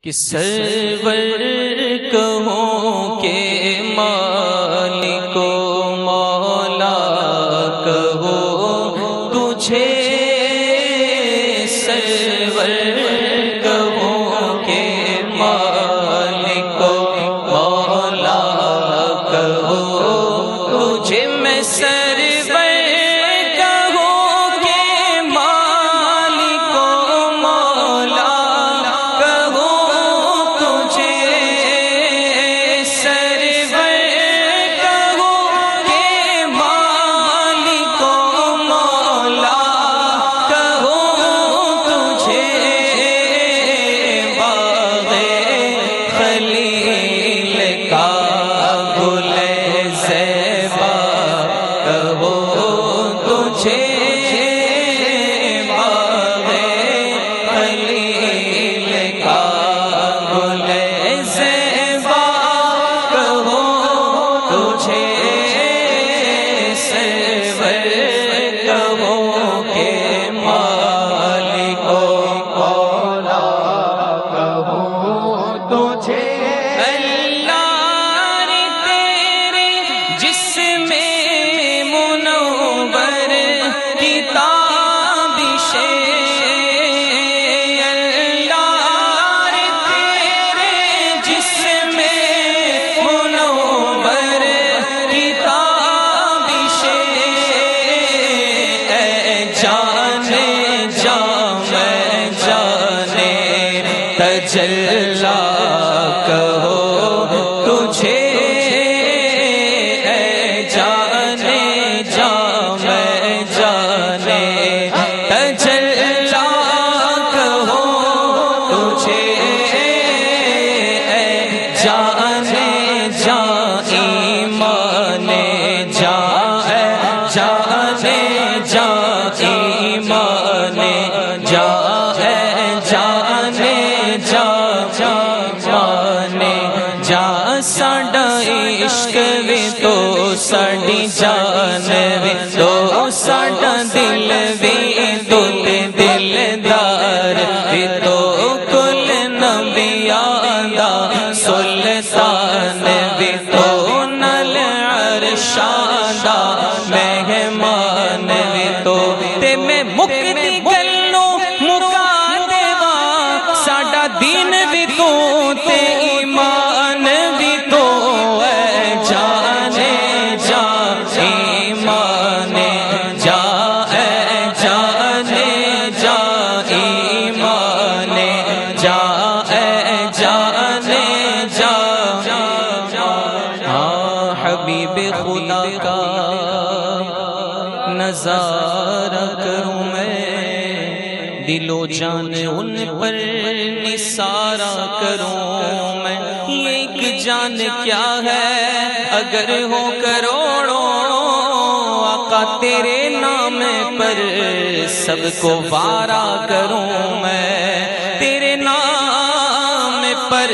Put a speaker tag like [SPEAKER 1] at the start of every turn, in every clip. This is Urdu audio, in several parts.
[SPEAKER 1] کہ سرور کہوں کہ مالک و مولا کہو تجھے، سرور کہوں کہ مالک و مولا کہو تجھے، میں تجلا کہو تجھے، اے جانے جا میں جانے تجلا کہو تجھے، اے جانے جا ایمان جا، اے جانے جا ایمان جا، ساڈا عشق وی تو ساڈی جان وی تو ساڈا دل وی تو دلدار وی تو کل نبیاں دا سلطان وی تو نال عرشاں دا مہمان وی تو، تے میں مکتی گلوں مکا دیواں ساڈا دین وی تو تے ایمان وی تو، اے جانے جا ایمان جا، اے جانے جا ایمان جا، اے جانے جا، ہاں حبیب خدا کا نظارہ کروں میں، دل و جان ان پر نثارا کروں میں، یہ ایک جان کیا ہے اگر ہو کروڑوں، آقا تیرے نام پر سب کو وارا کروں میں، تیرے نام پر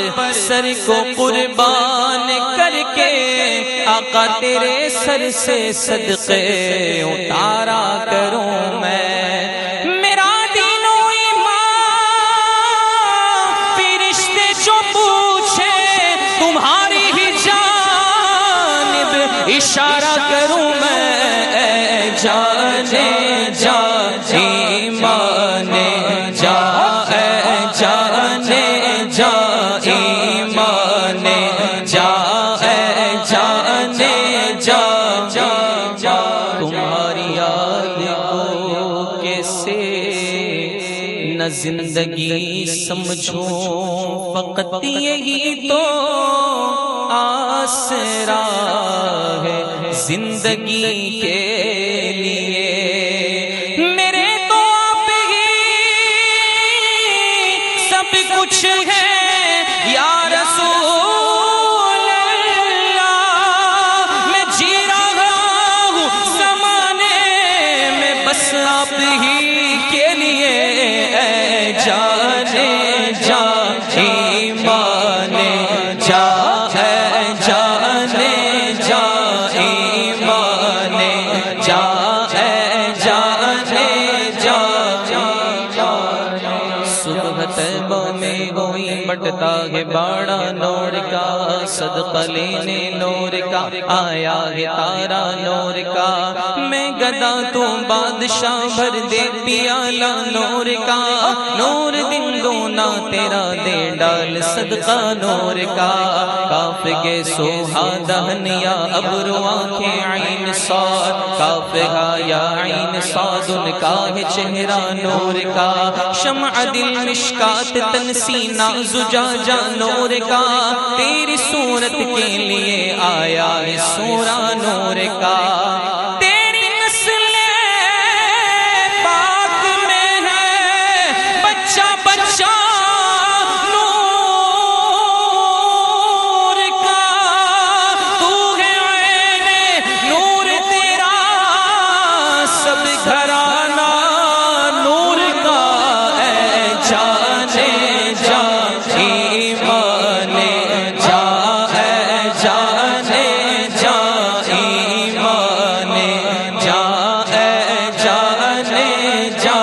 [SPEAKER 1] سر کو قربان کر کے آقا تیرے سر سے صدقے اتارا کروں میں، اشارہ کروں میں، اے جانے جا ایمان جا، اے جانے جا ایمان جا، اے جانے جا، تمہاری یاد کو کیسے نہ زندگی سمجھوں، فقط یہی تو آسرا ہے زندگی کے لیے، میرے تو آپ ہی سب کچھ ہے یا رسول اللہ، میں جی رہا ہوں زمانے میں بس آپ ہی کے لیے، اے جانے جا ایمان جا، مانگتا ہے باڑا نور کا، صدقہ لینے نور کا آیا ہے تارا نور کا، میں گدا تو بادشاہ بھر دے پیالہ نور کا، نور دن دونا تیرا دے ڈال صدقہ نور کا، کاف کے سوہا دہنیا ابرو آنکھیں عین صاد، کاف گا یا عین صاد ان کا ہے چہرہ نور کا، شمع دل مشکات تن سینہ زجاجہ نور کا، تیری صورت کے لیے آیا ہے سورہ نور کا، تیری نسل پاک میں ہے بچہ بچہ نور کا، تو ہے عین نور تیرا سب گھرانہ نور کا، اے جانے جا ایمان جا، اے جانے جا ایمان جا، اے جانے جا،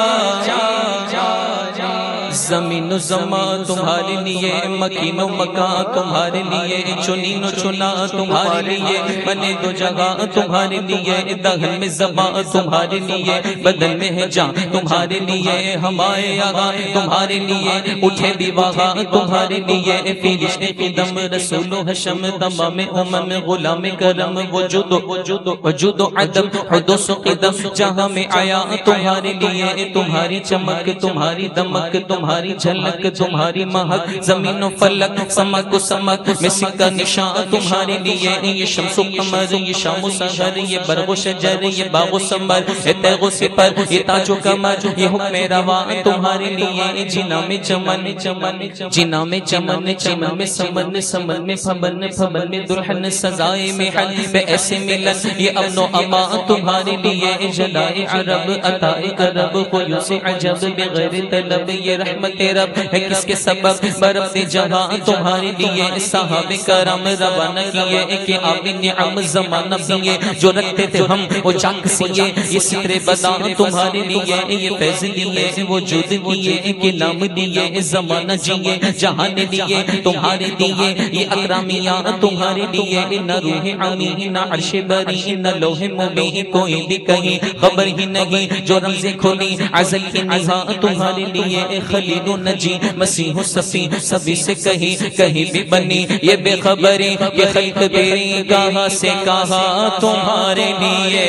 [SPEAKER 1] زمین و زمان تمہارے لیے، مکین و مکان تمہارے لیے، چنین و چنا تمہارے لیے، بنے دو جگہ تمہارے لیے، دہن میں زبان تمہارے لیے، بدن میں ہے جان تمہارے لیے، ہمارے آغا تمہارے لیے، اٹھے بھی واغا تمہارے لیے، فرشت قدم رسول و حشم تمام امم غلام کرم، وجود و عدم حدوث و قدم جہاں میں آیا تمہارے لیے، تمہاری چمک تمہاری دمک تمہاری جھلک تمہاری مہک، زمین و فلک سمک و سمک میں سکہ نشان تمہارے لیے، یہ شمس و قمر یہ شام و سحر یہ برگ و شجر یہ باغ و ثمر یہ تیغ و سپر یہ تاج و کمر یہ حکم رواں تمہارے لیے، جنا میں چمن جنا میں چمن چمن میں سمن سمن میں پھبن پھبن میں دلہن سزائے میں حل بے ایسے ملن یہ امن و امان تمہارے لیے، جلائے عرب عطائے کرب خویوں سے عجب بغیر طلب یہ رحمت رب ہے کس کے سبب برف جہاں تمہارے لیے، صحابہ کرام روانہ کیے کہ آب نعم زمانہ دیے، جو رکھتے تھے ہم وہ چاک سیے، یہ سترے بدان تمہارے لیے، یہ فیض لیے وجود کیے کہ نام دیے، زمانہ جیے جہان دیے تمہارے لیے، یہ اکرامیاں تمہارے لیے، نہ روح عمی نہ عرش بری نہ لوح مبین کوئی بھی کہیں خبر ہی نہیں، جو رمز کھولی ازل کی نہا تمہارے لیے، خلیل و نجی مسیح و صفی سبھی سے کہیں بھی بنی یہ بے خبری، یہ خلق بیری کہاں سے کہاں تمہارے لیے،